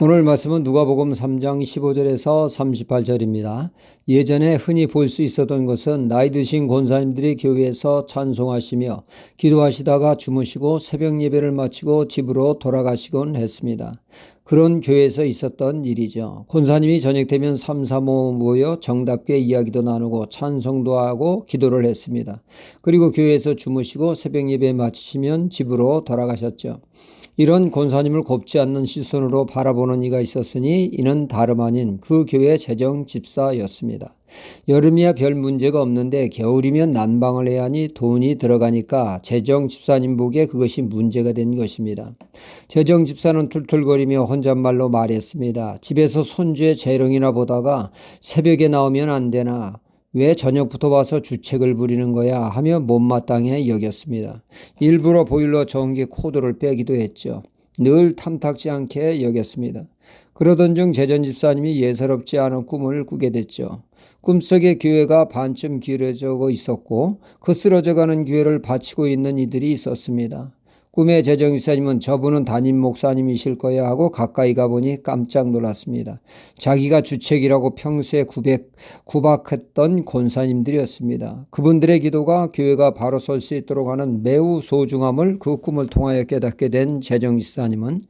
오늘 말씀은 누가복음 3장 15절에서 38절입니다. 예전에 흔히 볼 수 있었던 것은 나이 드신 권사님들이 교회에서 찬송하시며 기도하시다가 주무시고 새벽 예배를 마치고 집으로 돌아가시곤 했습니다. 그런 교회에서 있었던 일이죠. 권사님이 저녁 되면 3, 4모 모여 정답게 이야기도 나누고 찬송도 하고 기도를 했습니다. 그리고 교회에서 주무시고 새벽 예배 마치시면 집으로 돌아가셨죠. 이런 권사님을 곱지 않는 시선으로 바라보는 이가 있었으니 이는 다름 아닌 그 교회 재정 집사였습니다. 여름이야 별 문제가 없는데 겨울이면 난방을 해야 하니 돈이 들어가니까 재정 집사님 보기에 그것이 문제가 된 것입니다. 재정 집사는 툴툴거리며 혼잣말로 말했습니다. 집에서 손주의 재롱이나 보다가 새벽에 나오면 안 되나? 왜 저녁부터 와서 주책을 부리는 거야 하며 못마땅해 여겼습니다. 일부러 보일러 전기 코드를 빼기도 했죠. 늘 탐탁지 않게 여겼습니다. 그러던 중 재전 집사님이 예사롭지 않은 꿈을 꾸게 됐죠. 꿈속에 교회가 반쯤 기울어져 있었고 그 쓰러져가는 교회를 바치고 있는 이들이 있었습니다. 꿈의 재정 집사님은 저분은 담임 목사님이실 거야 하고 가까이 가보니 깜짝 놀랐습니다. 자기가 주책이라고 평소에 구박했던 권사님들이었습니다. 그분들의 기도가 교회가 바로 설 수 있도록 하는 매우 소중함을 그 꿈을 통하여 깨닫게 된 재정 집사님은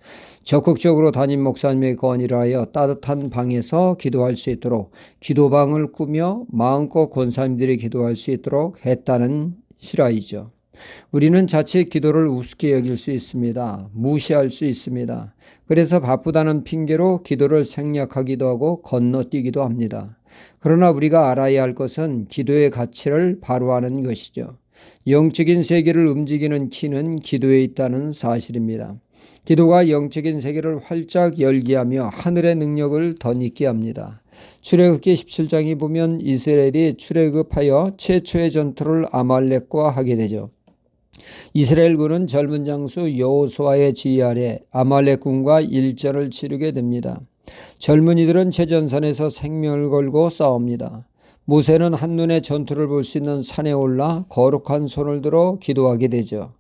적극적으로 담임 목사님의 건의를 하여 따뜻한 방에서 기도할 수 있도록 기도방을 꾸며 마음껏 권사님들이 기도할 수 있도록 했다는 실화이죠. 우리는 자칫 기도를 우습게 여길 수 있습니다. 무시할 수 있습니다. 그래서 바쁘다는 핑계로 기도를 생략하기도 하고 건너뛰기도 합니다. 그러나 우리가 알아야 할 것은 기도의 가치를 바로 아는 것이죠. 영적인 세계를 움직이는 키는 기도에 있다는 사실입니다. 기도가 영적인 세계를 활짝 열게 하며 하늘의 능력을 덧입게 합니다. 출애굽기 17장에 보면 이스라엘이 출애굽하여 최초의 전투를 아말렉과 하게 되죠. 이스라엘군은 젊은 장수 여호수아의 지휘 아래 아말렉군과 일전을 치르게 됩니다. 젊은이들은 최전선에서 생명을 걸고 싸웁니다. 모세는 한눈에 전투를 볼 수 있는 산에 올라 거룩한 손을 들어 기도하게 되죠.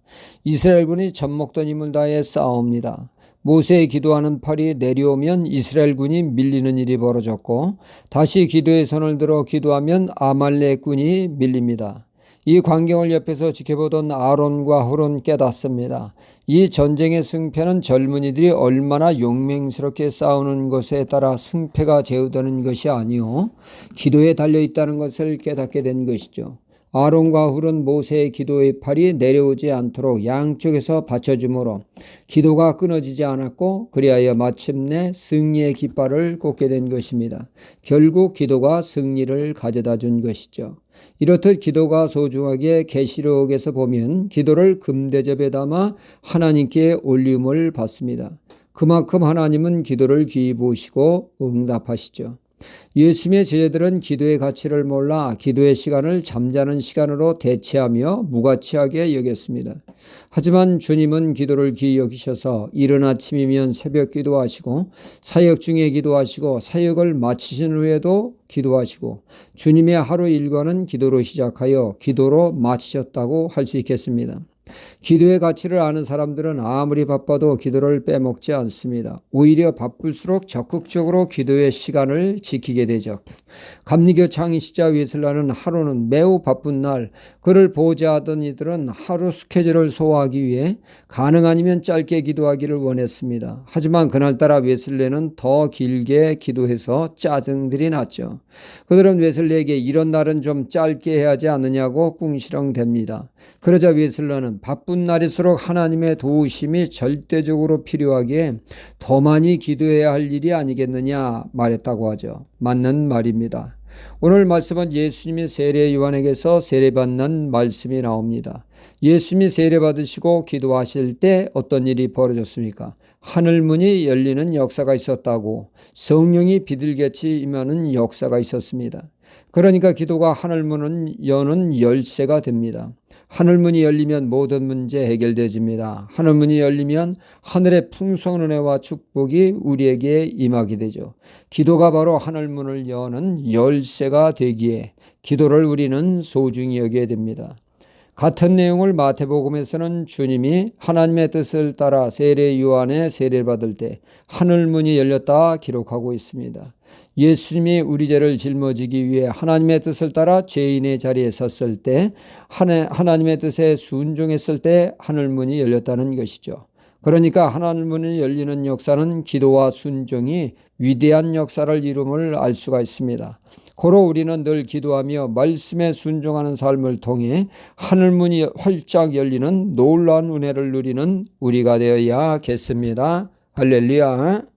이스라엘군이 젖먹던 힘을 다해 싸웁니다. 모세의 기도하는 팔이 내려오면 이스라엘군이 밀리는 일이 벌어졌고 다시 기도의 손을 들어 기도하면 아말렉군이 밀립니다. 이 광경을 옆에서 지켜보던 아론과 훌은 깨닫습니다. 이 전쟁의 승패는 젊은이들이 얼마나 용맹스럽게 싸우는 것에 따라 승패가 제어되는 것이 아니요 기도에 달려있다는 것을 깨닫게 된 것이죠. 아론과 훌은 모세의 기도의 팔이 내려오지 않도록 양쪽에서 받쳐주므로 기도가 끊어지지 않았고 그리하여 마침내 승리의 깃발을 꽂게 된 것입니다. 결국 기도가 승리를 가져다 준 것이죠. 이렇듯 기도가 소중하게 계시록에서 보면 기도를 금대접에 담아 하나님께 올림을 받습니다. 그만큼 하나님은 기도를 귀히 보시고 응답하시죠. 예수님의 제자들은 기도의 가치를 몰라 기도의 시간을 잠자는 시간으로 대체하며 무가치하게 여겼습니다. 하지만 주님은 기도를 귀히 여기셔서 이른 아침이면 새벽 기도하시고 사역 중에 기도하시고 사역을 마치신 후에도 기도하시고 주님의 하루 일과는 기도로 시작하여 기도로 마치셨다고 할 수 있겠습니다. 기도의 가치를 아는 사람들은 아무리 바빠도 기도를 빼먹지 않습니다. 오히려 바쁠수록 적극적으로 기도의 시간을 지키게 되죠. 감리교 창시자 웨슬리는 하루는 매우 바쁜 날 그를 보호자하던 이들은 하루 스케줄을 소화하기 위해 가능 아니면 짧게 기도하기를 원했습니다. 하지만 그날따라 웨슬리는 더 길게 기도해서 짜증들이 났죠. 그들은 웨슬리에게 이런 날은 좀 짧게 해야 하지 않느냐고 꿍시렁댑니다. 그러자 웨슬리는 바쁜 날일수록 하나님의 도우심이 절대적으로 필요하기에 더 많이 기도해야 할 일이 아니겠느냐 말했다고 하죠. 맞는 말입니다. 오늘 말씀은 예수님이 세례 요한에게서 세례받는 말씀이 나옵니다. 예수님이 세례받으시고 기도하실 때 어떤 일이 벌어졌습니까? 하늘문이 열리는 역사가 있었다고 성령이 비둘기같이 임하는 역사가 있었습니다. 그러니까 기도가 하늘문을 여는 열쇠가 됩니다. 하늘문이 열리면 모든 문제 해결되집니다. 하늘문이 열리면 하늘의 풍성한 은혜와 축복이 우리에게 임하게 되죠. 기도가 바로 하늘문을 여는 열쇠가 되기에 기도를 우리는 소중히 여겨야 됩니다. 같은 내용을 마태복음에서는 주님이 하나님의 뜻을 따라 세례 요한의 세례를 받을 때 하늘문이 열렸다 기록하고 있습니다. 예수님이 우리 죄를 짊어지기 위해 하나님의 뜻을 따라 죄인의 자리에 섰을 때 하나님의 뜻에 순종했을 때 하늘문이 열렸다는 것이죠. 그러니까 하늘문이 열리는 역사는 기도와 순종이 위대한 역사를 이룸을 알 수가 있습니다. 고로 우리는 늘 기도하며 말씀에 순종하는 삶을 통해 하늘문이 활짝 열리는 놀라운 은혜를 누리는 우리가 되어야겠습니다. 할렐루야.